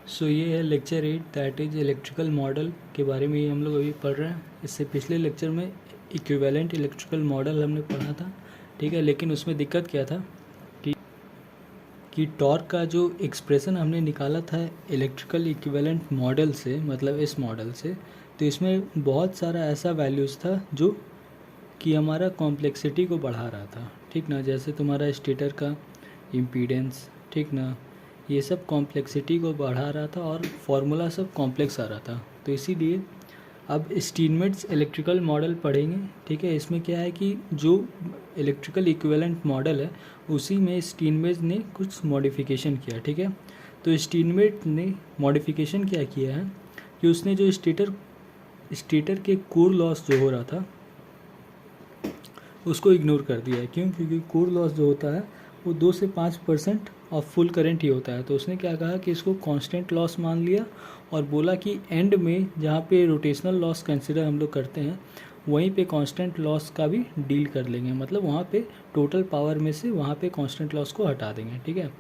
सो ये है lecture 8 that is electrical model के बारे में ही हम लोग अभी पढ़ रहे हैं। इससे पिछले लेक्चर में इक्विवेलेंट इलेक्ट्रिकल मॉडल हमने पढ़ा था, ठीक है। लेकिन उसमें दिक्कत क्या था कि टॉर्क का जो एक्सप्रेशन हमने निकाला था इलेक्ट्रिकल इक्विवेलेंट मॉडल से, मतलब इस मॉडल से, तो इसमें बहुत सारा ऐसा वैल्यूज़ था जो कि हमारा कॉम्प्लेक्सिटी को बढ़ा रहा था, ठीक ना। जैसे तुम्हारा स्टेटर का इम्पीडेंस, ठीक ना, ये सब कॉम्प्लेक्सिटी को बढ़ा रहा था और फार्मूला सब कॉम्प्लेक्स आ रहा था। तो इसीलिए अब स्टीनमेट्स इलेक्ट्रिकल मॉडल पढ़ेंगे, ठीक है। इसमें क्या है कि जो इलेक्ट्रिकल इक्विवेलेंट मॉडल है उसी में स्टीनमेट्स ने कुछ मॉडिफिकेशन किया, ठीक है। तो स्टीनमेट ने मॉडिफिकेशन क्या किया है कि उसने जो स्टेटर के कोर लॉस जो हो रहा था उसको इग्नोर कर दिया है। क्यों? क्योंकि कोर लॉस जो होता है वो 2 से 5% ऑफ फुल करंट ही होता है। तो उसने क्या कहा कि इसको कांस्टेंट लॉस मान लिया और बोला कि एंड में जहाँ पे रोटेशनल लॉस कंसिडर हम लोग करते हैं वहीं पे कांस्टेंट लॉस का भी डील कर लेंगे, मतलब वहाँ पे टोटल पावर में से वहाँ पे कांस्टेंट लॉस को हटा देंगे, ठीक है।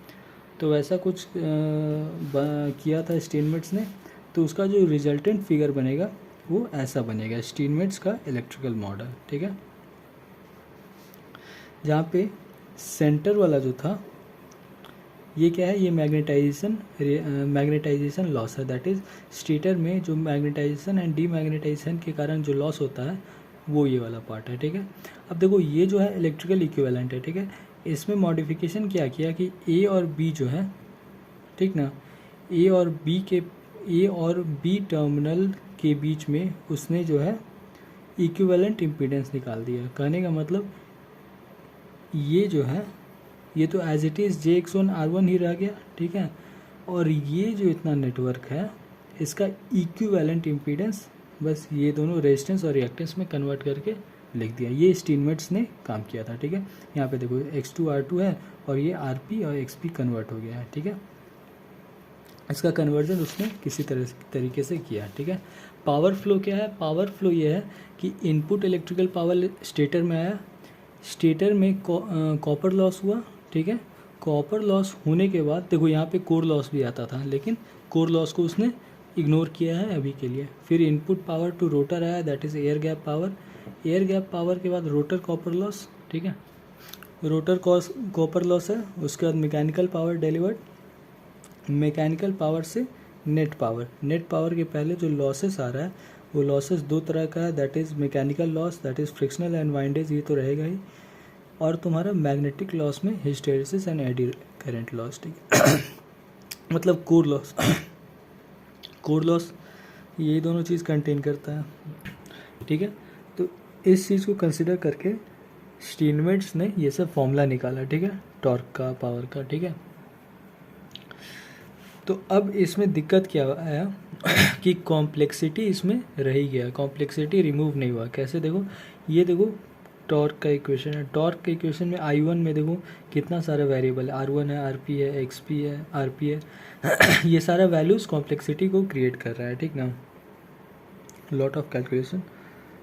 तो वैसा कुछ किया था स्टीनमेट्स ने। तो उसका जो रिजल्टेंट फिगर बनेगा वो ऐसा बनेगा, स्टीनमेट्स का इलेक्ट्रिकल मॉडल, ठीक है। जहाँ पे सेंटर वाला जो था ये क्या है, ये मैग्नेटाइजेशन लॉस है। दैट इज़ स्टेटर में जो मैग्नेटाइजेशन एंड डीमैग्नेटाइजेशन के कारण जो लॉस होता है वो ये वाला पार्ट है, ठीक है। अब देखो ये जो है इलेक्ट्रिकल इक्विवेलेंट है, ठीक है। इसमें मॉडिफिकेशन क्या किया कि ए और बी जो है, ठीक ना, ए और बी टर्मिनल के बीच में उसने जो है इक्विवेलेंट इम्पीडेंस निकाल दिया। कहने का मतलब ये जो है ये तो एज इट इज़ JX1R1 ही रह गया, ठीक है। और ये जो इतना नेटवर्क है इसका इक्विवेलेंट इम्पीडेंस बस ये दोनों रेजिस्टेंस और रिएक्टेंस में कन्वर्ट करके लिख दिया। ये स्टीनमेट्स ने काम किया था, ठीक है। यहाँ पे देखो X2R2 है और ये RP और XP कन्वर्ट हो गया है, ठीक है। इसका कन्वर्जन उसने किसी तरीके से किया, ठीक है। पावर फ्लो क्या है? पावर फ्लो ये है कि इनपुट इलेक्ट्रिकल पावर स्टेटर में आया, स्टेटर में कॉपर लॉस हुआ, ठीक है। कॉपर लॉस होने के बाद देखो यहाँ पे कोर लॉस भी आता था, लेकिन कोर लॉस को उसने इग्नोर किया है अभी के लिए। फिर इनपुट पावर टू रोटर आया, that is air gap power. Air gap power के बाद रोटर कॉपर लॉस, ठीक है। रोटर कॉपर लॉस है, उसके बाद mechanical power delivered, mechanical power से नेट पावर। नेट पावर के पहले जो लॉसेस आ रहा है वो लॉसेस दो तरह का है, that is mechanical loss, that is frictional and windage, ये तो रहेगा ही। और तुम्हारा मैग्नेटिक लॉस में hysteresis and eddy current loss, ठीक है। मतलब कोर लॉस कोर लॉस ये दोनों चीज़ कंटेन करता है, ठीक है। तो इस चीज़ को कंसिडर करके स्टीनमेट्स ने ये सब फॉर्मूला निकाला, ठीक है, टॉर्क का, पावर का, ठीक है। तो अब इसमें दिक्कत क्या आया कि कॉम्प्लेक्सिटी इसमें रह ही गया, कॉम्प्लेक्सिटी रिमूव नहीं हुआ। कैसे? देखो ये देखो टॉर्क का इक्वेशन है। टॉर्क के इक्वेशन में I1 में देखो कितना सारा वेरिएबल है, R1 है, RP है, XP है, RP है। ये सारा वैल्यूज़ कॉम्प्लेक्सिटी को क्रिएट कर रहा है, ठीक ना, लॉट ऑफ कैलकुलेशन,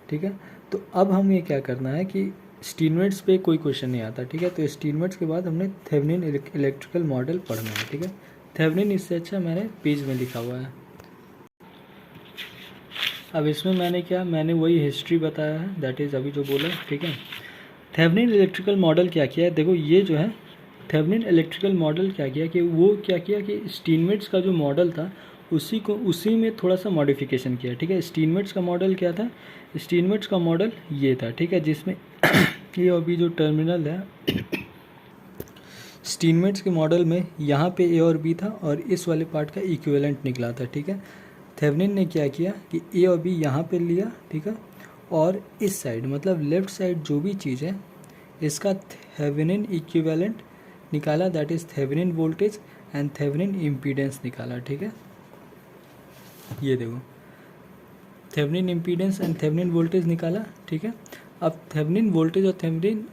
ठीक है। तो अब हमें क्या करना है कि स्टीनमेट्स पे कोई क्वेश्चन नहीं आता, ठीक है। तो स्टीनमेट्स के बाद हमने थेवेनिन इलेक्ट्रिकल मॉडल पढ़ना है, ठीक है। थेवेनिन इससे अच्छा मैंने पेज में लिखा हुआ है। अब इसमें मैंने वही हिस्ट्री बताया है, दैट इज़ अभी जो बोला, ठीक है। थेवेनिन इलेक्ट्रिकल मॉडल क्या किया है, देखो ये जो है थेवेनिन इलेक्ट्रिकल मॉडल क्या किया कि स्टीनमेट्स का जो मॉडल था उसी में थोड़ा सा मॉडिफिकेशन किया, ठीक है। स्टीनमेट्स का मॉडल क्या था? स्टीनमेट्स का मॉडल ये था, ठीक है, जिसमें ये अभी जो टर्मिनल है स्टीनमेट्स के मॉडल में यहाँ पे ए और बी था और इस वाले पार्ट का इक्विवेलेंट निकला था, ठीक है। थेवेनिन ने क्या किया कि ए और बी यहाँ पे लिया, ठीक है, और इस साइड मतलब लेफ़्ट साइड जो भी चीज़ है इसका थेवेनिन इक्विवेलेंट निकाला, that is Thevenin voltage and Thevenin impedance निकाला, ठीक है। ये देखो Thevenin impedance and Thevenin voltage निकाला, ठीक है। अब थेवेनिन वोल्टेज और थेवेनिन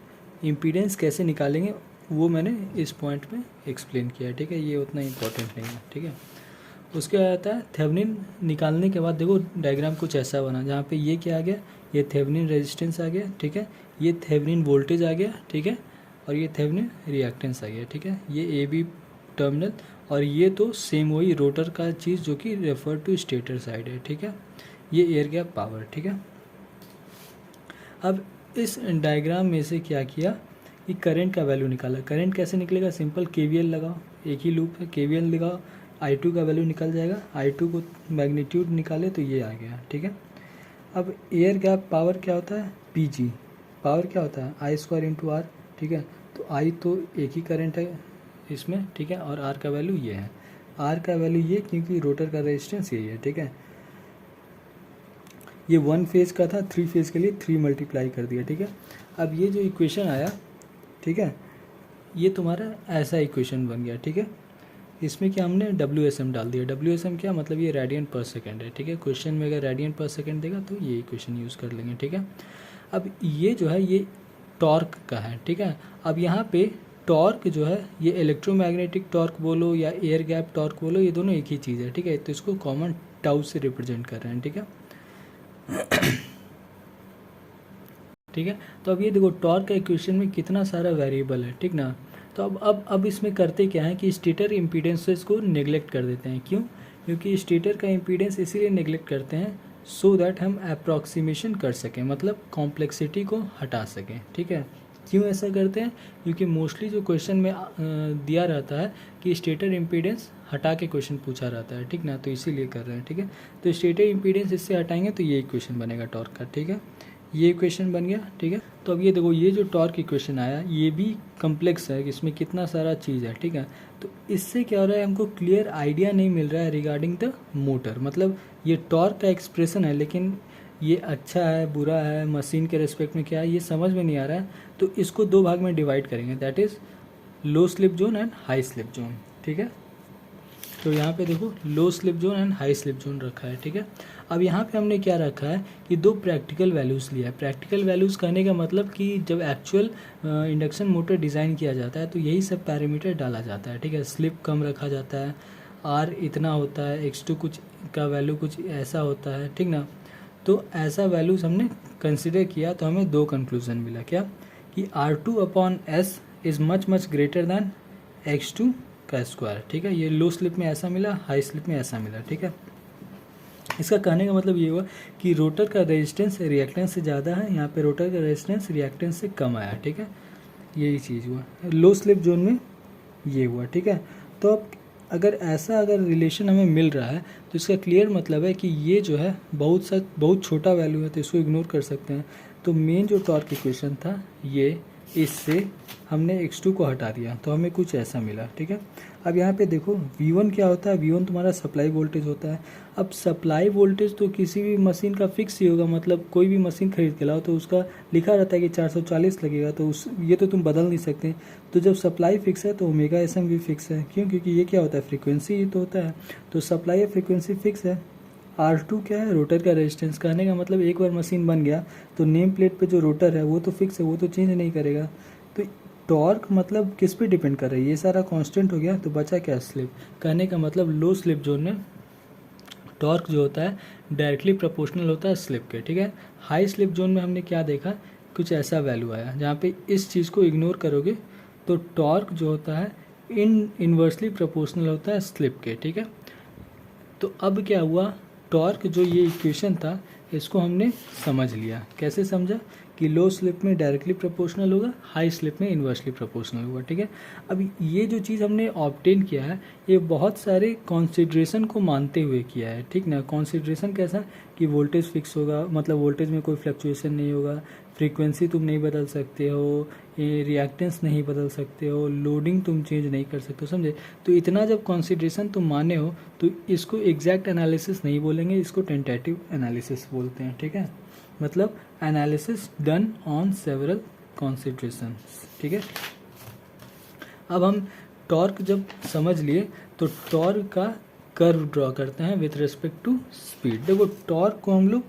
इम्पीडेंस कैसे निकालेंगे वो मैंने इस पॉइंट पे एक्सप्लेन किया है, ठीक है। ये उतना इम्पोर्टेंट नहीं है, ठीक है। उसके बाद आता है थेवेनिन निकालने के बाद देखो डायग्राम कुछ ऐसा बना जहाँ पे ये क्या आ गया, ये थेवेनिन रेजिस्टेंस आ गया, ठीक है, ये थेवेनिन वोल्टेज आ गया, ठीक है, और ये थेवेनिन रिएक्टेंस आ गया, ठीक है। ये AB टर्मिनल और ये तो सेम वही रोटर का चीज़ जो कि रेफर टू स्टेटर साइड है, ठीक है। ये एयर गैप पावर, ठीक है। अब इस डायग्राम में से क्या किया कि करंट का वैल्यू निकाला। करंट कैसे निकलेगा, सिंपल केवीएल लगाओ, एक ही लूप है, केवीएल लगाओ, I2 का वैल्यू निकल जाएगा। I2 को मैग्नीट्यूड निकाले तो ये आ गया, ठीक है। अब एयर गैप पावर क्या होता है, PG। पावर क्या होता है, I² इंटू आर, ठीक है। तो I तो एक ही करंट है इसमें, ठीक है, और R का वैल्यू ये है। R का वैल्यू ये क्योंकि रोटर का रेजिस्टेंस यही है, ठीक है। ये 1 फेज़ का था, 3 फेज़ के लिए 3 मल्टीप्लाई कर दिया, ठीक है। अब ये जो इक्वेशन आया, ठीक है, ये तुम्हारा ऐसा इक्वेशन बन गया, ठीक है। इसमें क्या हमने WSM डाल दिया। WSM क्या मतलब, ये रेडियन पर सेकेंड है, ठीक है। क्वेश्चन में अगर रेडियन पर सेकेंड देगा तो ये इक्वेशन यूज़ कर लेंगे, ठीक है। अब ये जो है ये टॉर्क का है, ठीक है। अब यहाँ पे टॉर्क जो है ये इलेक्ट्रोमैग्नेटिक टॉर्क बोलो या एयर गैप टॉर्क बोलो, ये दोनों एक ही चीज़ है, ठीक है। तो इसको कॉमन टाउ से रिप्रेजेंट कर रहे हैं, ठीक है। ठीक है, तो अब ये देखो टॉर्क का इक्वेशन में कितना सारा वेरिएबल है, ठीक ना। तो अब इसमें करते क्या है कि स्टेटर इम्पीडेंसेस को नेग्लेक्ट कर देते हैं। क्यों, क्योंकि स्टेटर का इम्पीडेंस इसीलिए नेग्लेक्ट करते हैं सो दैट हम अप्रॉक्सीमेशन कर सकें, मतलब कॉम्प्लेक्सिटी को हटा सकें, ठीक है। क्यों ऐसा करते हैं, क्योंकि मोस्टली जो क्वेश्चन में दिया रहता है कि स्टेटर इम्पीडेंस हटा के क्वेश्चन पूछा रहता है, ठीक ना, तो इसीलिए कर रहे हैं, ठीक है। तो स्टेटर इम्पीडेंस इससे हटाएंगे तो ये इक्वेशन बनेगा टॉर्क का, ठीक है। ये इक्वेशन बन गया, ठीक है। तो अब ये देखो ये जो टॉर्क इक्वेशन आया ये भी कम्प्लेक्स है, इसमें कितना सारा चीज़ है, ठीक है। तो इससे क्या हो रहा है, हमको क्लियर आइडिया नहीं मिल रहा है रिगार्डिंग द मोटर। मतलब ये टॉर्क का एक्सप्रेशन है लेकिन ये अच्छा है बुरा है मशीन के रेस्पेक्ट में क्या है ये समझ में नहीं आ रहा है। तो इसको दो भाग में डिवाइड करेंगे, that is low slip zone and high slip zone, ठीक है। तो यहाँ पे देखो low slip zone and high slip zone रखा है, ठीक है। अब यहाँ पे हमने क्या रखा है कि दो प्रैक्टिकल वैल्यूज़ लिया है। प्रैक्टिकल वैल्यूज़ कहने का मतलब कि जब एक्चुअल इंडक्शन मोटर डिज़ाइन किया जाता है तो यही सब पैरामीटर डाला जाता है, ठीक है। स्लिप कम रखा जाता है, R इतना होता है, X2 कुछ का वैल्यू कुछ ऐसा होता है, ठीक ना। तो ऐसा वैल्यूज़ हमने कंसिडर किया तो हमें दो कंक्लूजन मिला, क्या कि R2/S is much greater than X2 का स्क्वायर, ठीक है। ये लो स्लिप में ऐसा मिला, हाई स्लिप में ऐसा मिला, ठीक है। इसका कहने का मतलब ये हुआ कि रोटर का रेजिस्टेंस रिएक्टेंस से ज़्यादा है, यहाँ पे रोटर का रेजिस्टेंस रिएक्टेंस से कम आया, ठीक है। यही चीज़ हुआ लो स्लिप जोन में, ये हुआ, ठीक है। तो अब अगर रिलेशन हमें मिल रहा है तो इसका क्लियर मतलब है कि ये जो है बहुत छोटा वैल्यू है तो इसको इग्नोर कर सकते हैं। तो मेन जो टॉर्क इक्वेशन था ये, इससे हमने x2 को हटा दिया तो हमें कुछ ऐसा मिला, ठीक है। अब यहाँ पे देखो V1 क्या होता है, V1 तुम्हारा सप्लाई वोल्टेज होता है। अब सप्लाई वोल्टेज तो किसी भी मशीन का फिक्स ही होगा, मतलब कोई भी मशीन खरीद के लाओ तो उसका लिखा रहता है कि 440 लगेगा, तो ये तो तुम बदल नहीं सकते। तो जब सप्लाई फिक्स है तो ओमेगा SM भी फिक्स है। क्यों, क्योंकि ये क्या होता है, फ्रीक्वेंसी ही तो होता है। तो सप्लाई या फ्रीक्वेंसी फिक्स है। R2 क्या है, रोटर का रेजिस्टेंस। कहने का मतलब एक बार मशीन बन गया तो नेम प्लेट पे जो रोटर है वो तो फिक्स है, वो तो चेंज नहीं करेगा। तो टॉर्क मतलब किस पे डिपेंड कर रहा है, ये सारा कांस्टेंट हो गया तो बचा क्या, स्लिप। कहने का मतलब लो स्लिप जोन में टॉर्क जो होता है डायरेक्टली प्रोपोर्शनल होता है स्लिप के, ठीक है। हाई स्लिप जोन में हमने क्या देखा, कुछ ऐसा वैल्यू आया जहाँ पे इस चीज़ को इग्नोर करोगे तो टॉर्क जो होता है इनवर्सली प्रोपोर्शनल होता है स्लिप के, ठीक है। तो अब क्या हुआ, टॉर्क जो ये इक्वेशन था इसको हमने समझ लिया। कैसे समझा कि लो स्लिप में डायरेक्टली प्रोपोर्शनल होगा, हाई स्लिप में इन्वर्सली प्रोपोर्शनल होगा, ठीक है। अब ये जो चीज़ हमने ऑब्टेन किया है ये बहुत सारे कॉन्सिडरेशन को मानते हुए किया है, ठीक ना। कॉन्सिडरेशन कैसा कि वोल्टेज फिक्स होगा, मतलब वोल्टेज में कोई फ्लक्चुएशन नहीं होगा, फ्रीक्वेंसी तुम नहीं बदल सकते हो, रिएक्टेंस नहीं बदल सकते हो, लोडिंग तुम चेंज नहीं कर सकते हो, समझे। तो इतना जब कॉन्सिडरेशन तुम माने हो तो इसको एग्जैक्ट एनालिसिस नहीं बोलेंगे, इसको टेंटेटिव एनालिसिस बोलते हैं, ठीक है। मतलब एनालिसिस डन ऑन सेवरल कॉन्सिडरेशंस, ठीक है। अब हम टॉर्क जब समझ लिए तो टॉर्क का कर्व ड्रॉ करते हैं विथ रिस्पेक्ट टू स्पीड। देखो टॉर्क को हम लोग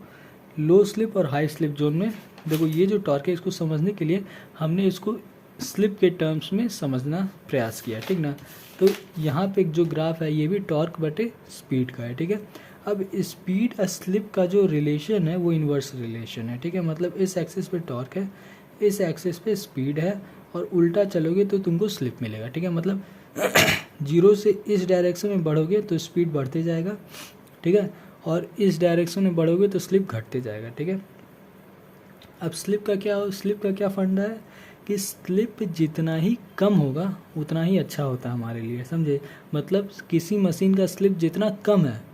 लो स्लिप और हाई स्लिप जोन में, देखो ये जो टॉर्क है इसको समझने के लिए हमने इसको स्लिप के टर्म्स में समझना प्रयास किया, ठीक ना। तो यहाँ पे जो ग्राफ है ये भी टॉर्क बटे स्पीड का है, ठीक है। अब स्पीड और स्लिप का जो रिलेशन है वो इन्वर्स रिलेशन है, ठीक है। मतलब इस एक्सिस पे टॉर्क है, इस एक्सिस पे स्पीड है और उल्टा चलोगे तो तुमको स्लिप मिलेगा, ठीक है। मतलब जीरो से इस डायरेक्शन में बढ़ोगे तो स्पीड बढ़ते जाएगा, ठीक है, और इस डायरेक्शन में बढ़ोगे तो स्लिप घटते जाएगा, ठीक है। अब स्लिप का क्या फंडा है कि स्लिप जितना ही कम होगा उतना ही अच्छा होता है हमारे लिए, समझे। मतलब किसी मशीन का स्लिप जितना कम है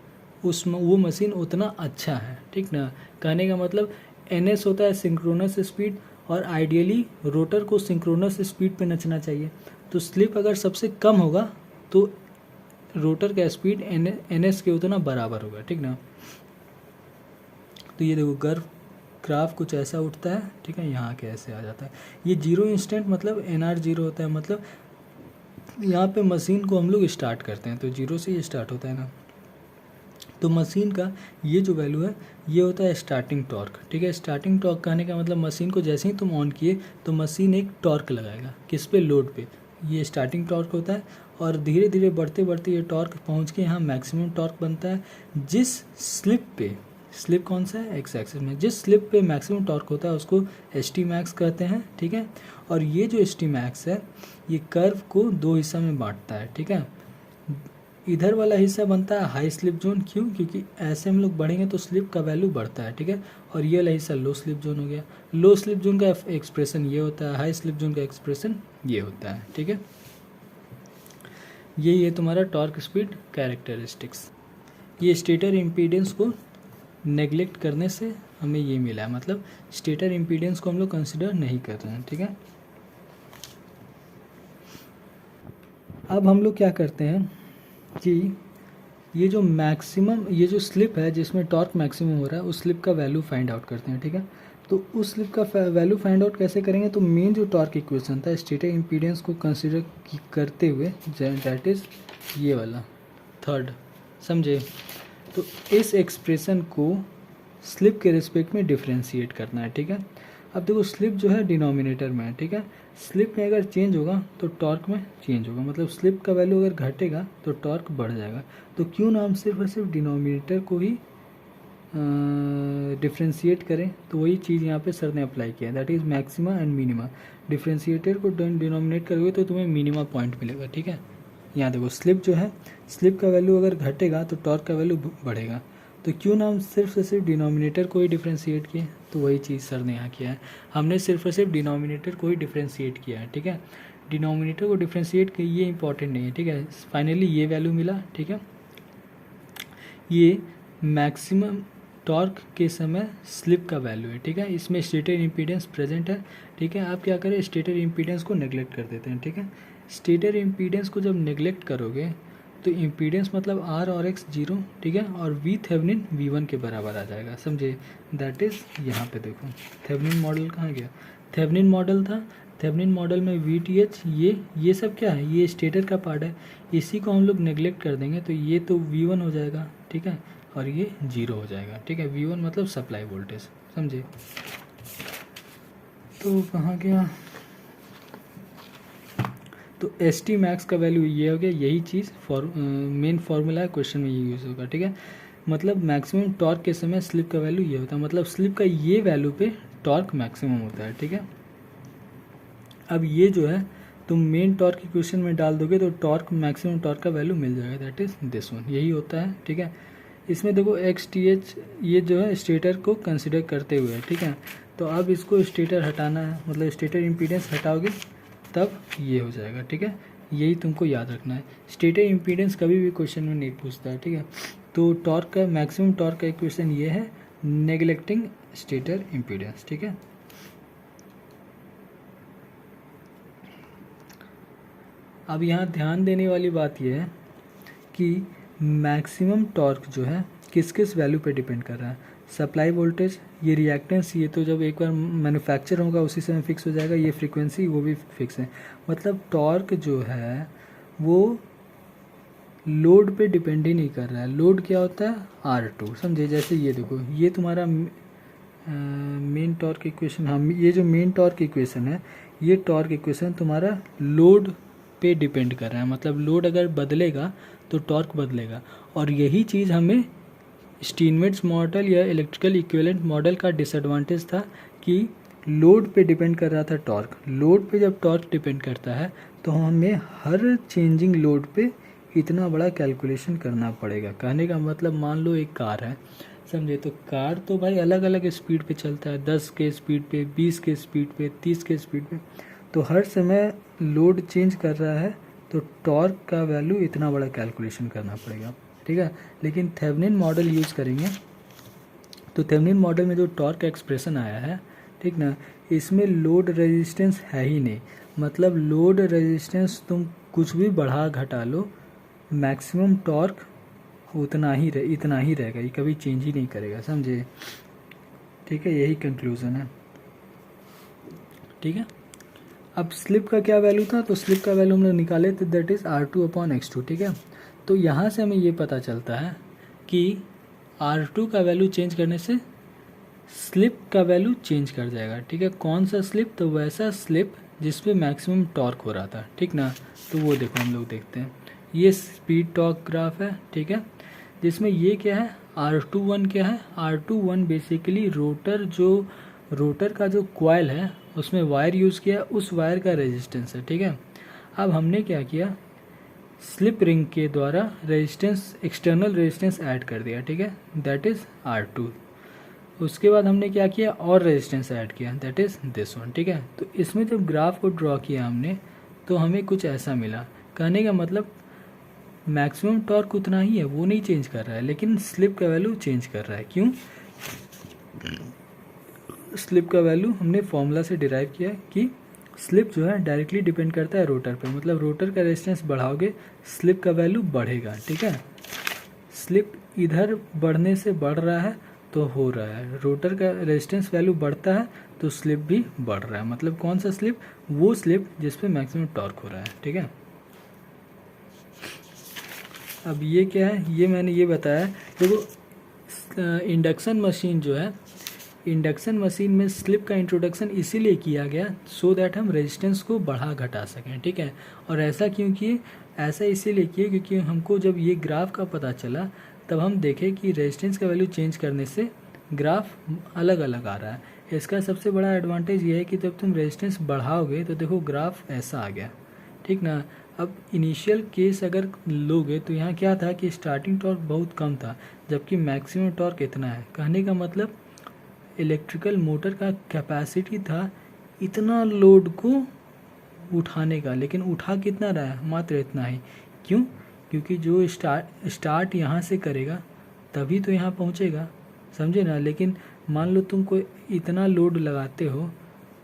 वो मशीन उतना अच्छा है, ठीक ना। कहने का मतलब NS होता है सिंक्रोनस स्पीड, और आइडियली रोटर को सिंक्रोनस स्पीड पे नचना चाहिए। तो स्लिप अगर सबसे कम होगा तो रोटर का स्पीड NS के उतना बराबर होगा, ठीक ना। तो ये देखो ग्राफ कुछ ऐसा उठता है, ठीक है, यहाँ के ऐसे आ जाता है। ये जीरो इंस्टेंट मतलब NR जीरो होता है, मतलब यहाँ पे मशीन को हम लोग स्टार्ट करते हैं तो जीरो से ही स्टार्ट होता है ना। तो मशीन का ये जो वैल्यू है ये होता है स्टार्टिंग टॉर्क, ठीक है। स्टार्टिंग टॉर्क कहने का मतलब मशीन को जैसे ही तुम ऑन किए तो मशीन एक टॉर्क लगाएगा, किस पे, लोड पे। ये स्टार्टिंग टॉर्क होता है, और धीरे धीरे बढ़ते बढ़ते ये टॉर्क पहुंच के यहाँ मैक्सिमम टॉर्क बनता है। जिस स्लिप पे, स्लिप कौन सा है, एक्स एक्सिस में, जिस स्लिप पे मैक्सिमम टॉर्क होता है उसको ST मैक्स कहते हैं, ठीक है। और ये जो ST मैक्स है ये कर्व को दो हिस्सा में बांटता है, ठीक है। इधर वाला हिस्सा बनता है हाई स्लिप जोन, क्यों, क्योंकि ऐसे हम लोग बढ़ेंगे तो स्लिप का वैल्यू बढ़ता है, ठीक है। और ये वाला हिस्सा लो स्लिप जोन हो गया। लो स्लिप जोन का एक्सप्रेशन ये होता है, हाई स्लिप जोन का एक्सप्रेशन ये होता है, ठीक है। ये तुम्हारा टॉर्क स्पीड कैरेक्टरिस्टिक्स। ये स्टेटर इम्पीडेंस को नेग्लेक्ट करने से हमें ये मिला है, मतलब स्टेटर इम्पीडेंस को हम लोग कंसिडर नहीं कर रहे हैं, ठीक है। अब हम लोग क्या करते हैं कि ये जो मैक्सिमम, ये जो स्लिप है जिसमें टॉर्क मैक्सिमम हो रहा है उस स्लिप का वैल्यू फाइंड आउट करते हैं, ठीक है। तो उस स्लिप का वैल्यू फाइंड आउट कैसे करेंगे, तो मेन जो टॉर्क इक्वेशन था स्टेटर इम्पीडेंस को कंसिडर करते हुए, दैट इज़ ये वाला थर्ड, समझे। तो इस एक्सप्रेशन को स्लिप के रिस्पेक्ट में डिफ्रेंशिएट करना है, ठीक है। अब देखो स्लिप जो है डिनोमिनेटर में है, ठीक है। स्लिप में अगर चेंज होगा तो टॉर्क में चेंज होगा, मतलब स्लिप का वैल्यू अगर घटेगा तो टॉर्क बढ़ जाएगा। तो क्यों ना हम सिर्फ और सिर्फ डिनोमिनेटर को ही डिफ्रेंशिएट करें। तो वही चीज़ यहाँ पे सर ने अप्लाई किया, that is maxima and minima. Differentiator को डिनोमिनेट करोगे तो तुम्हें मिनिमा पॉइंट मिलेगा, ठीक है। यहाँ देखो स्लिप जो है, स्लिप का वैल्यू अगर घटेगा तो टॉर्क का वैल्यू बढ़ेगा। तो क्यों ना हम सिर्फ से सिर्फ डिनोमिनेटर को ही डिफ्रेंशिएट किए, तो वही चीज़ सर ने यहाँ किया है। हमने सिर्फ और सिर्फ डिनोमिनेटर को ही डिफ्रेंशिएट किया है, ठीक है। डिनोमिनेटर को डिफ्रेंशिएट किया, ये इंपॉर्टेंट नहीं है, ठीक है। फाइनली ये वैल्यू मिला, ठीक है। ये मैक्सिमम टॉर्क के समय स्लिप का वैल्यू है, ठीक है। इसमें स्टेटर इम्पीडेंस प्रेजेंट है, ठीक है। आप क्या करें, स्टेटर इम्पीडेंस को नेग्लेक्ट कर देते हैं, ठीक है। स्टेटर इम्पीडेंस को जब नेग्लेक्ट करोगे तो इम्पीडेंस मतलब R और X 0, ठीक है, और V थेवेनिन V1 के बराबर आ जाएगा, समझे। दैट इज़ यहाँ पे देखो थेवेनिन मॉडल कहाँ गया, थेवेनिन मॉडल था। थेवेनिन मॉडल में VTH ये सब क्या है, ये स्टेटर का पार्ट है। इसी को हम लोग नेग्लेक्ट कर देंगे तो ये तो V1 हो जाएगा, ठीक है, और ये 0 हो जाएगा, ठीक है। V1 मतलब सप्लाई वोल्टेज, समझे। तो कहाँ गया, तो ST मैक्स का वैल्यू ये हो गया, यही चीज़ मेन फार्मूला है, क्वेश्चन में ये यूज़ होगा, ठीक है। मतलब मैक्सिमम टॉर्क के समय स्लिप का वैल्यू ये होता है, मतलब स्लिप का ये वैल्यू पे टॉर्क मैक्सिमम होता है, ठीक है। अब ये जो है तुम मेन टॉर्क इक्वेशन में डाल दोगे तो टॉर्क मैक्सिमम टॉर्क का वैल्यू मिल जाएगा, दैट इज़ दिस वन, यही होता है, ठीक है। इसमें देखो XTH ये जो है स्टेटर को कंसिडर करते हुए, ठीक है। तो अब इसको स्टेटर हटाना है, मतलब स्टेटर इम्पीडेंस हटाओगे तब ये हो जाएगा, ठीक है। यही तुमको याद रखना है, स्टेटर इम्पीडेंस कभी भी क्वेश्चन में नहीं पूछता है, ठीक है। तो टॉर्क का मैक्सिमम टॉर्क का इक्वेशन ये है, नेग्लेक्टिंग स्टेटर इम्पीडेंस, ठीक है। अब यहाँ ध्यान देने वाली बात यह है कि मैक्सिमम टॉर्क जो है किस किस वैल्यू पे डिपेंड कर रहा है। सप्लाई वोल्टेज, ये रिएक्टेंस, ये तो जब एक बार मैन्युफैक्चर होगा उसी समय फिक्स हो जाएगा। ये फ्रीक्वेंसी वो भी फिक्स है, मतलब टॉर्क जो है वो लोड पे डिपेंड ही नहीं कर रहा है। लोड क्या होता है, R2, समझे। जैसे ये देखो, ये तुम्हारा मेन टॉर्क इक्वेशन, हाँ, ये जो मेन टॉर्क इक्वेशन है, ये टॉर्क इक्वेशन तुम्हारा लोड पे डिपेंड कर रहा है, मतलब लोड अगर बदलेगा तो टॉर्क बदलेगा। और यही चीज़ हमें स्टीनमेट्स मॉडल या इलेक्ट्रिकल इक्विवेलेंट मॉडल का डिसएडवांटेज था कि लोड पे डिपेंड कर रहा था टॉर्क। लोड पे जब टॉर्क डिपेंड करता है तो हमें हर चेंजिंग लोड पे इतना बड़ा कैलकुलेशन करना पड़ेगा। कहने का मतलब मान लो एक कार है, समझे, तो कार तो भाई अलग अलग स्पीड पे चलता है, 10 के स्पीड पे, 20 के स्पीड पे, 30 के स्पीड पे, तो हर समय लोड चेंज कर रहा है तो टॉर्क का वैल्यू इतना बड़ा कैलकुलेशन करना पड़ेगा, ठीक है। लेकिन थेवेनिन मॉडल यूज़ करेंगे तो थेवेनिन मॉडल में जो टॉर्क का एक्सप्रेशन आया है, ठीक ना, इसमें लोड रेजिस्टेंस है ही नहीं। मतलब लोड रेजिस्टेंस तुम कुछ भी बढ़ा घटा लो, मैक्सिमम टॉर्क इतना ही रहेगा, ये कभी चेंज ही नहीं करेगा, समझे, ठीक है। यही कंक्लूज़न है, ठीक है। अब स्लिप का क्या वैल्यू था, तो स्लिप का वैल्यू हम लोग निकाले थे, दैट इज़ R2/X2, ठीक है। तो यहाँ से हमें ये पता चलता है कि R2 का वैल्यू चेंज करने से स्लिप का वैल्यू चेंज कर जाएगा, ठीक है। कौन सा स्लिप, तो वैसा स्लिप जिसपे मैक्सिमम टॉर्क हो रहा था, ठीक ना। तो वो देखो हम लोग देखते हैं, ये स्पीड टॉर्क ग्राफ है, ठीक है, जिसमें ये क्या है, R21 क्या है, R21 बेसिकली रोटर का जो कॉइल है उसमें वायर यूज़ किया, उस वायर का रेजिस्टेंस है, ठीक है। अब हमने क्या किया, स्लिप रिंग के द्वारा रेजिस्टेंस, एक्सटर्नल रेजिस्टेंस ऐड कर दिया, ठीक है, दैट इज़ R2। उसके बाद हमने क्या किया, और रेजिस्टेंस ऐड किया, दैट इज़ दिस वन, ठीक है। तो इसमें जब ग्राफ को ड्रॉ किया हमने तो हमें कुछ ऐसा मिला। कहने का मतलब मैक्सिमम टॉर्क उतना ही है, वो नहीं चेंज कर रहा है, लेकिन स्लिप का वैल्यू चेंज कर रहा है। क्यों? स्लिप का वैल्यू हमने फॉर्मूला से डिराइव किया कि स्लिप जो है डायरेक्टली डिपेंड करता है रोटर पे, मतलब रोटर का रेजिस्टेंस बढ़ाओगे स्लिप का वैल्यू बढ़ेगा, ठीक है। स्लिप इधर बढ़ने से बढ़ रहा है तो हो रहा है, रोटर का रेजिस्टेंस वैल्यू बढ़ता है तो स्लिप भी बढ़ रहा है। मतलब कौन सा स्लिप, वो स्लिप जिस पे मैक्सिमम टॉर्क हो रहा है, ठीक है। अब ये क्या है, ये मैंने ये बताया, देखो इंडक्शन मशीन जो है, इंडक्शन मशीन में स्लिप का इंट्रोडक्शन इसीलिए किया गया सो दैट हम रेजिस्टेंस को बढ़ा घटा सकें, ठीक है। और ऐसा क्यों किए, ऐसा इसीलिए किए क्योंकि हमको जब ये ग्राफ का पता चला तब हम देखें कि रेजिस्टेंस का वैल्यू चेंज करने से ग्राफ अलग अलग आ रहा है। इसका सबसे बड़ा एडवांटेज ये है कि जब तुम रेजिस्टेंस बढ़ाओगे तो देखो ग्राफ ऐसा आ गया, ठीक ना। अब इनिशियल केस अगर लोगे तो यहाँ क्या था कि स्टार्टिंग टॉर्क बहुत कम था जबकि मैक्सिमम टॉर्क इतना है। कहने का मतलब इलेक्ट्रिकल मोटर का कैपेसिटी था इतना लोड को उठाने का, लेकिन उठा कितना रहा है, मात्र इतना ही। क्यों? क्योंकि जो स्टार्ट यहाँ से करेगा तभी तो यहाँ पहुँचेगा, समझे ना। लेकिन मान लो तुम कोई इतना लोड लगाते हो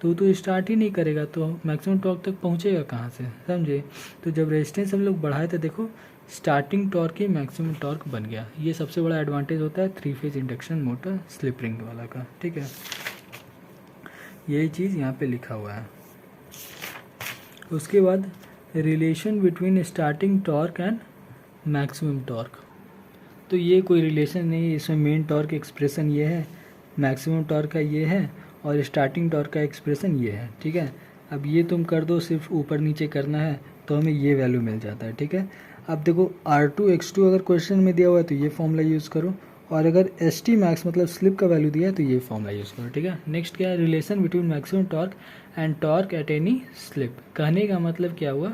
तो स्टार्ट ही नहीं करेगा तो मैक्सिमम टॉर्क तक पहुँचेगा कहाँ से, समझे। तो जब रेजिस्टेंस हम लोग बढ़ाए तो देखो स्टार्टिंग टॉर्क ही मैक्सिमम टॉर्क बन गया। ये सबसे बड़ा एडवांटेज होता है 3 phase induction motor slip ring वाला का, ठीक है। यही चीज़ यहाँ पे लिखा हुआ है। उसके बाद relation between starting torque and maximum torque, तो ये कोई रिलेशन नहीं है, इसमें मेन टॉर्क एक्सप्रेशन ये है, मैक्सिमम टॉर्क का ये है, और स्टार्टिंग टॉर्क का एक्सप्रेशन ये है, ठीक है। अब ये तुम कर दो, सिर्फ ऊपर नीचे करना है तो हमें ये वैल्यू मिल जाता है, ठीक है। अब देखो R2X2 अगर क्वेश्चन में दिया हुआ है तो ये फॉर्मूला यूज़ करो, और अगर ST मैक्स मतलब स्लिप का वैल्यू दिया है तो ये फॉर्मूला यूज़ करो, ठीक है। नेक्स्ट क्या है, relation between maximum torque and torque at any slip. कहने का मतलब क्या हुआ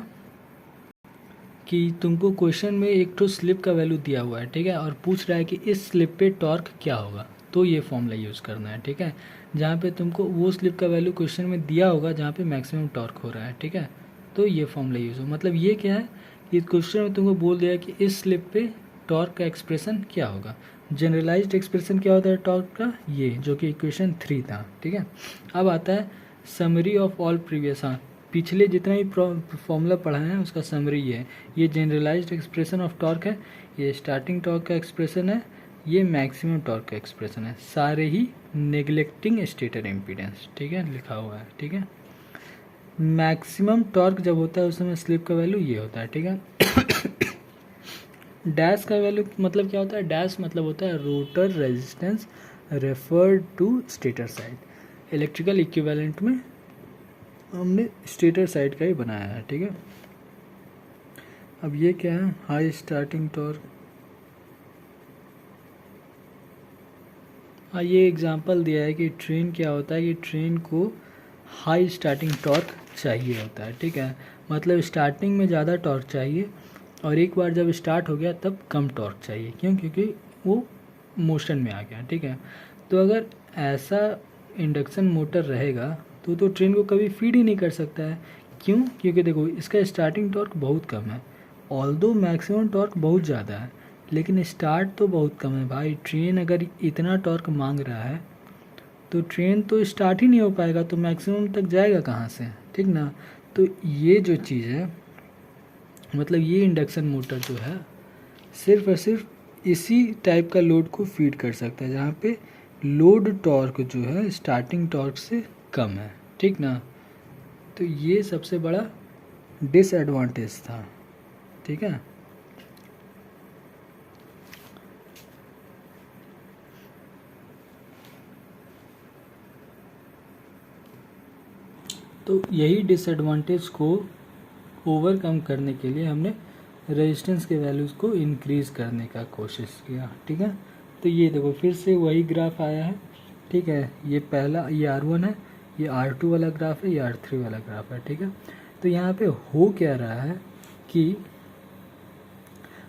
कि तुमको क्वेश्चन में एक तो स्लिप का वैल्यू दिया हुआ है, ठीक है, और पूछ रहा है कि इस स्लिप पे टॉर्क क्या होगा, तो ये फॉर्मूला यूज़ करना है, ठीक है। जहाँ पे तुमको वो स्लिप का वैल्यू क्वेश्चन में दिया होगा जहाँ पे मैक्सिमम टॉर्क हो रहा है, ठीक है, तो ये फॉर्मूला यूज़ हो। मतलब ये क्या है कि क्वेश्चन में तुमको बोल दिया कि इस स्लिप पे टॉर्क का एक्सप्रेशन क्या होगा। जनरलाइज्ड एक्सप्रेशन क्या होता है टॉर्क का, ये जो कि इक्वेशन 3 था, ठीक है। अब आता है समरी ऑफ ऑल प्रीवियस, हाँ पिछले जितना भी फॉर्मूला पढ़ा है उसका समरी है। ये जनरलाइज्ड एक्सप्रेशन ऑफ टॉर्क है, ये स्टार्टिंग टॉर्क का एक्सप्रेशन है, ये मैक्सिमम टॉर्क का एक्सप्रेशन है, सारे ही नेग्लेक्टिंग स्टेटर इम्पीडेंस, ठीक है, लिखा हुआ है, ठीक है। मैक्सिमम टॉर्क जब होता है उस समय स्लिप का वैल्यू ये होता है, ठीक है। डैश का वैल्यू मतलब क्या होता है, डैश मतलब होता है rotor resistance referred to stator side. Electrical equivalent में हमने स्टेटर साइड का ही बनाया है, ठीक है। अब ये क्या है, हाई स्टार्टिंग टॉर्क। हाँ ये एग्जांपल दिया है कि ट्रेन क्या होता है कि ट्रेन को हाई स्टार्टिंग टॉर्क चाहिए होता है, ठीक है। मतलब स्टार्टिंग में ज़्यादा टॉर्क चाहिए और एक बार जब स्टार्ट हो गया तब कम टॉर्क चाहिए। क्यों? क्योंकि वो मोशन में आ गया, ठीक है। तो अगर ऐसा इंडक्शन मोटर रहेगा तो ट्रेन को कभी फीड ही नहीं कर सकता है। क्यों? क्योंकि देखो इसका स्टार्टिंग टॉर्क बहुत कम है, ऑल्दो मैक्सिमम टॉर्क बहुत ज़्यादा है, लेकिन स्टार्ट तो बहुत कम है भाई। ट्रेन अगर इतना टॉर्क मांग रहा है तो ट्रेन तो स्टार्ट ही नहीं हो पाएगा, तो मैक्सिमम तक जाएगा कहाँ से, ठीक ना। तो ये जो चीज़ है, मतलब ये इंडक्शन मोटर जो है सिर्फ और सिर्फ इसी टाइप का लोड को फीड कर सकता है जहाँ पे लोड टॉर्क जो है स्टार्टिंग टॉर्क से कम है, ठीक ना। तो ये सबसे बड़ा डिसएडवांटेज था, ठीक है। तो यही डिसएडवांटेज को ओवरकम करने के लिए हमने रेजिस्टेंस के वैल्यूज़ को इंक्रीज़ करने का कोशिश किया, ठीक है। तो ये देखो फिर से वही ग्राफ आया है, ठीक है। ये पहला, ये R1 है, ये R2 वाला ग्राफ है, ये R3 वाला ग्राफ है, ठीक है। तो यहाँ पे हो क्या रहा है कि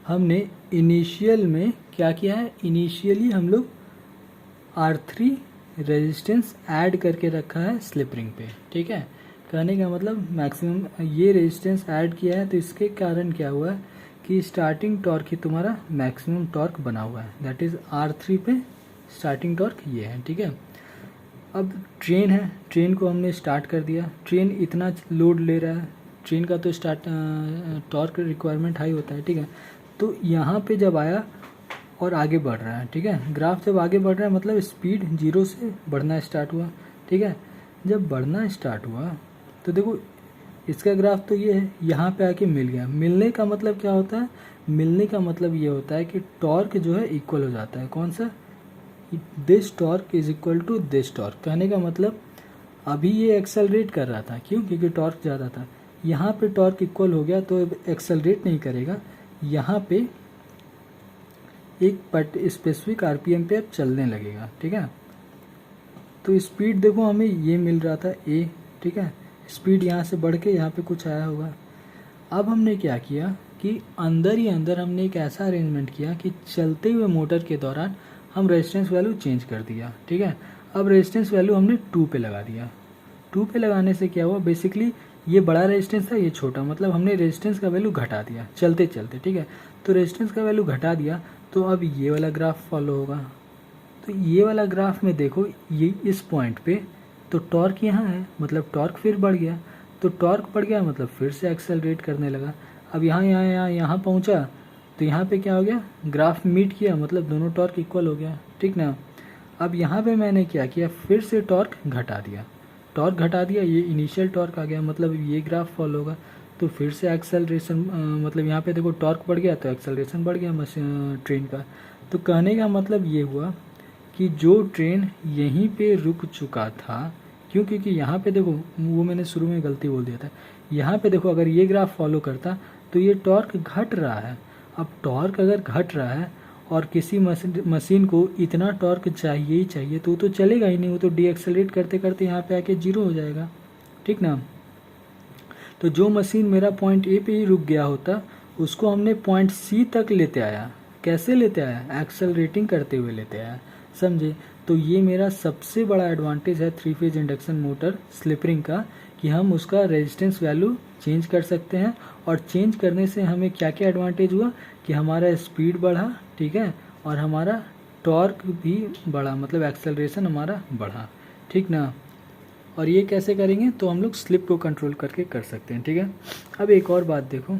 हमने इनिशियल में क्या किया है, इनिशियली हम लोग R3 रेजिस्टेंस ऐड करके रखा है स्लिप रिंग पे, ठीक है। कहने का मतलब मैक्सिमम ये रेजिस्टेंस ऐड किया है, तो इसके कारण क्या हुआ है कि स्टार्टिंग टॉर्क ही तुम्हारा मैक्सिमम टॉर्क बना हुआ है, दैट इज़ R3 पे स्टार्टिंग टॉर्क ये है, ठीक है। अब ट्रेन है, ट्रेन को हमने स्टार्ट कर दिया, ट्रेन इतना लोड ले रहा है, ट्रेन का तो स्टार्ट टॉर्क रिक्वायरमेंट हाई होता है, ठीक है। तो यहाँ पे जब आया और आगे बढ़ रहा है, ठीक है। ग्राफ जब आगे बढ़ रहा है मतलब स्पीड 0 से बढ़ना स्टार्ट हुआ, ठीक है। जब बढ़ना स्टार्ट हुआ तो देखो इसका ग्राफ तो ये है, यहाँ पे आके मिल गया। मिलने का मतलब क्या होता है, मिलने का मतलब ये होता है कि टॉर्क जो है इक्वल हो जाता है। कौन सा, this torque is equal to this torque. कहने का मतलब अभी ये एक्सेलरेट कर रहा था, क्यों? क्योंकि टॉर्क ज़्यादा था। यहाँ पे टॉर्क इक्वल हो गया तो एक्सेलरेट नहीं करेगा, यहाँ पे एक स्पेसिफिक आरपीएम पे अब चलने लगेगा, ठीक है। तो स्पीड देखो हमें ये मिल रहा था ए, ठीक है। स्पीड यहाँ से बढ़ के यहाँ पे कुछ आया होगा। अब हमने क्या किया कि अंदर ही अंदर हमने एक ऐसा अरेंजमेंट किया कि चलते हुए मोटर के दौरान हम रेजिस्टेंस वैल्यू चेंज कर दिया, ठीक है। अब रेजिस्टेंस वैल्यू हमने 2 पे लगा दिया। 2 पे लगाने से क्या हुआ, बेसिकली ये बड़ा रेजिस्टेंस था, ये छोटा, मतलब हमने रेजिस्टेंस का वैल्यू घटा दिया चलते चलते, ठीक है। तो रेजिस्टेंस का वैल्यू घटा दिया तो अब ये वाला ग्राफ फॉलो होगा। तो ये वाला ग्राफ में देखो ये इस पॉइंट पे तो टॉर्क यहाँ है, मतलब टॉर्क फिर बढ़ गया। तो टॉर्क बढ़ गया मतलब फिर से एक्सेलरेट करने लगा। अब यहाँ पहुँचा तो यहाँ पे क्या हो गया, ग्राफ मीट किया, मतलब दोनों टॉर्क इक्वल हो गया, ठीक ना। अब यहाँ पे मैंने क्या किया, फिर से टॉर्क घटा दिया। टॉर्क घटा दिया, ये इनिशियल टॉर्क आ गया, मतलब ये ग्राफ फॉलो होगा। तो फिर से एक्सेलरेशन, मतलब यहाँ पे देखो टॉर्क बढ़ गया तो एक्सेलरेशन बढ़ गया ट्रेन का। तो कहने का मतलब ये हुआ कि जो ट्रेन यहीं पे रुक चुका था, क्यों? क्योंकि यहाँ पे देखो वो मैंने शुरू में गलती बोल दिया था, यहाँ पे देखो अगर ये ग्राफ फॉलो करता तो ये टॉर्क घट रहा है। अब टॉर्क अगर घट रहा है और किसी मशीन को इतना टॉर्क चाहिए ही चाहिए तो वो तो चलेगा ही नहीं, वो तो डीएक्सेलरेट करते करते यहाँ पे आके 0 हो जाएगा, ठीक ना। तो जो मशीन मेरा पॉइंट ए पे ही रुक गया होता उसको हमने पॉइंट सी तक लेते आया। कैसे लेते आया, एक्सेलरेटिंग करते हुए लेते आया, समझे। तो ये मेरा सबसे बड़ा एडवांटेज है 3 phase induction motor slip ring का, कि हम उसका रेजिस्टेंस वैल्यू चेंज कर सकते हैं। और चेंज करने से हमें क्या क्या एडवांटेज हुआ कि हमारा स्पीड बढ़ा, ठीक है, और हमारा टॉर्क भी बढ़ा, मतलब एक्सेलरेशन हमारा बढ़ा, ठीक ना। और ये कैसे करेंगे, तो हम लोग स्लिप को कंट्रोल करके कर सकते हैं, ठीक है। अब एक और बात देखो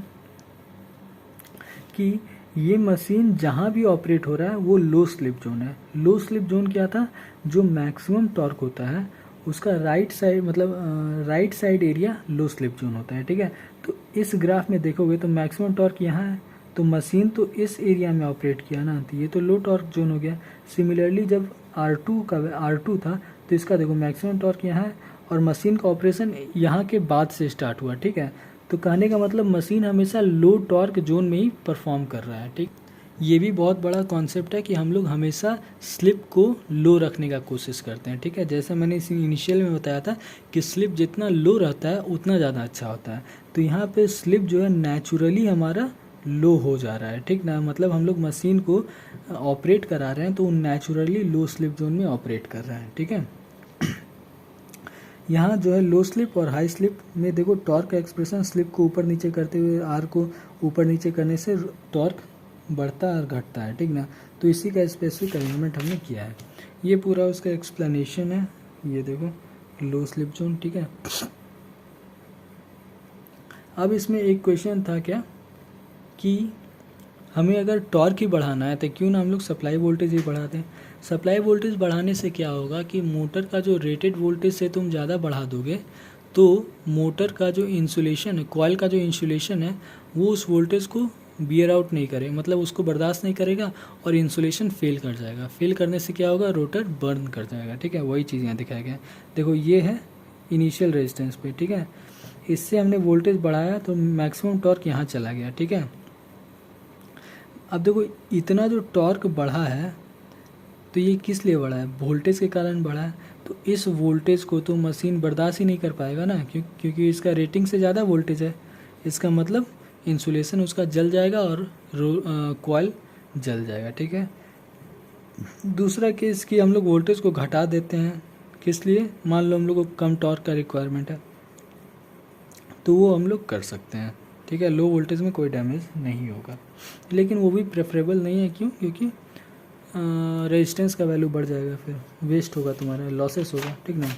कि ये मशीन जहाँ भी ऑपरेट हो रहा है वो लो स्लिप जोन है। लो स्लिप जोन क्या था, जो मैक्सिमम टॉर्क होता है उसका राइट साइड, मतलब right side area low slip zone होता है, ठीक है। तो इस ग्राफ में देखोगे तो मैक्सिमम टॉर्क यहाँ है, तो मशीन तो इस एरिया में ऑपरेट किया ना, तो ये तो लो टॉर्क जोन हो गया। सिमिलरली जब R2 था तो इसका देखो मैक्सिमम टॉर्क यहाँ है और मशीन का ऑपरेशन यहाँ के बाद से स्टार्ट हुआ, ठीक है। तो कहने का मतलब मशीन हमेशा लो टॉर्क जोन में ही परफॉर्म कर रहा है, ठीक। ये भी बहुत बड़ा कॉन्सेप्ट है कि हम लोग हमेशा स्लिप को लो रखने का कोशिश करते हैं, ठीक है। जैसे मैंने इस इनिशियल में बताया था कि स्लिप जितना लो रहता है उतना ज़्यादा अच्छा होता है। तो यहाँ पे स्लिप जो है नेचुरली हमारा लो हो जा रहा है, ठीक ना। मतलब हम लोग मशीन को ऑपरेट करा रहे हैं तो नेचुरली लो स्लिप जोन में ऑपरेट कर रहे हैं, ठीक है। यहाँ जो है लो स्लिप और हाई स्लिप में देखो टॉर्क का एक्सप्रेशन स्लिप को ऊपर नीचे करते हुए आर को ऊपर नीचे करने से टॉर्क बढ़ता और घटता है, ठीक ना। तो इसी का स्पेसिफिक अरेंजमेंट हमने किया है। ये पूरा उसका एक्सप्लेनेशन है, ये देखो लो स्लिप जोन, ठीक है। अब इसमें एक क्वेश्चन था क्या कि हमें अगर टॉर्क ही बढ़ाना है तो क्यों ना हम लोग सप्लाई वोल्टेज ही बढ़ा दें। सप्लाई वोल्टेज बढ़ाने से क्या होगा कि मोटर का जो रेटेड वोल्टेज से तुम ज़्यादा बढ़ा दोगे तो मोटर का जो इंसुलेशन है, कॉइल का जो इंसुलेशन है, वो उस वोल्टेज को बियर आउट नहीं करे, मतलब उसको बर्दाश्त नहीं करेगा और इंसुलेशन फेल कर जाएगा। फेल करने से क्या होगा, रोटर बर्न कर जाएगा, ठीक है। वही चीज़ यहाँ दिखाया गया। देखो ये है इनिशियल रेजिस्टेंस पे, ठीक है। इससे हमने वोल्टेज बढ़ाया तो मैक्सिमम टॉर्क यहाँ चला गया, ठीक है। अब देखो इतना जो टॉर्क बढ़ा है तो ये किस लिए बढ़ा है, वोल्टेज के कारण बढ़ा है। तो इस वोल्टेज को तो मशीन बर्दाश्त ही नहीं कर पाएगा ना, क्योंकि इसका रेटिंग से ज़्यादा वोल्टेज है। इसका मतलब इंसुलेशन उसका जल जाएगा और कॉइल जल जाएगा, ठीक है। दूसरा केस कि हम लोग वोल्टेज को घटा देते हैं, किस लिए, मान लो हम लोग को कम टॉर्क का रिक्वायरमेंट है तो वो हम लोग कर सकते हैं, ठीक है। लो वोल्टेज में कोई डैमेज नहीं होगा, लेकिन वो भी प्रेफरेबल नहीं है। क्यों, क्योंकि रेजिस्टेंस का वैल्यू बढ़ जाएगा, फिर वेस्ट होगा, तुम्हारा लॉसेस होगा, ठीक ना,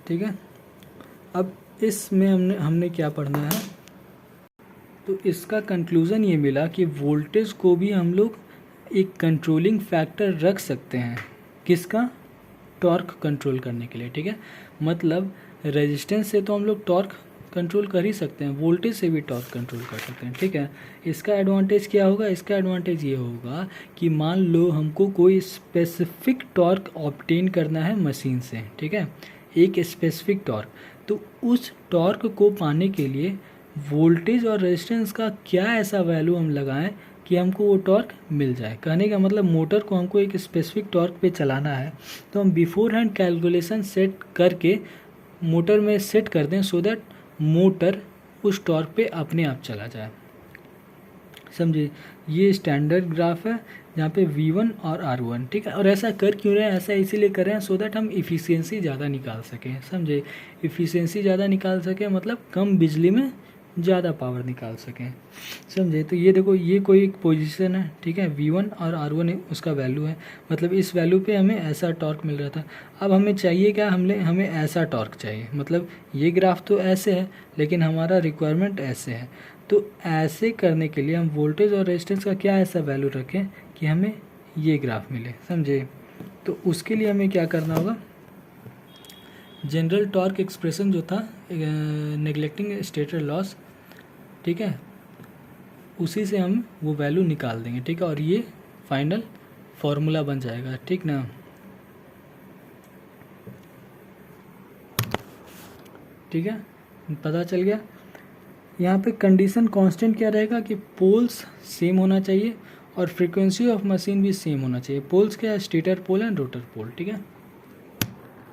ठीक है। अब इसमें हमने क्या पढ़ना है, तो इसका कंक्लूज़न ये मिला कि वोल्टेज को भी हम लोग एक कंट्रोलिंग फैक्टर रख सकते हैं, किसका, टॉर्क कंट्रोल करने के लिए, ठीक है। मतलब रेजिस्टेंस से तो हम लोग टॉर्क कंट्रोल कर ही सकते हैं, वोल्टेज से भी टॉर्क कंट्रोल कर सकते हैं, ठीक है। इसका एडवांटेज क्या होगा, इसका एडवांटेज ये होगा कि मान लो हमको कोई स्पेसिफिक टॉर्क ऑब्टेन करना है मशीन से, ठीक है, एक स्पेसिफिक टॉर्क। तो उस टॉर्क को पाने के लिए वोल्टेज और रेजिस्टेंस का क्या ऐसा वैल्यू हम लगाएं कि हमको वो टॉर्क मिल जाए। कहने का मतलब मोटर को हमको एक स्पेसिफिक टॉर्क पे चलाना है तो हम बिफोर हैंड कैलकुलेशन सेट करके मोटर में सेट कर दें सो दैट मोटर उस टॉर्क पे अपने आप चला जाए, समझे। ये स्टैंडर्ड ग्राफ है जहाँ पे V1 और R1, ठीक है। और ऐसा कर क्यों रहे हैं, ऐसा इसीलिए कर रहे हैं सो दैट हम इफ़िशियंसी ज़्यादा निकाल सकें, समझे। इफ़िशियंसी ज़्यादा निकाल सकें मतलब कम बिजली में ज़्यादा पावर निकाल सकें, समझे। तो ये देखो ये कोई एक पोजीशन है, ठीक है, V1 और R1 उसका वैल्यू है, मतलब इस वैल्यू पे हमें ऐसा टॉर्क मिल रहा था। अब हमें चाहिए क्या, हमें ऐसा टॉर्क चाहिए, मतलब ये ग्राफ तो ऐसे है लेकिन हमारा रिक्वायरमेंट ऐसे है। तो ऐसे करने के लिए हम वोल्टेज और रेजिस्टेंस का क्या ऐसा वैल्यू रखें कि हमें ये ग्राफ मिले, समझे। तो उसके लिए हमें क्या करना होगा, जनरल टॉर्क एक्सप्रेशन जो था नेग्लेक्टिंग स्टेटर लॉस, ठीक है, उसी से हम वो वैल्यू निकाल देंगे, ठीक है। और ये फाइनल फॉर्मूला बन जाएगा, ठीक ना। ठीक है, पता चल गया। यहाँ पे कंडीशन कांस्टेंट क्या रहेगा कि पोल्स सेम होना चाहिए और फ्रीक्वेंसी ऑफ मशीन भी सेम होना चाहिए। पोल्स क्या है, stator pole and rotor pole, ठीक है।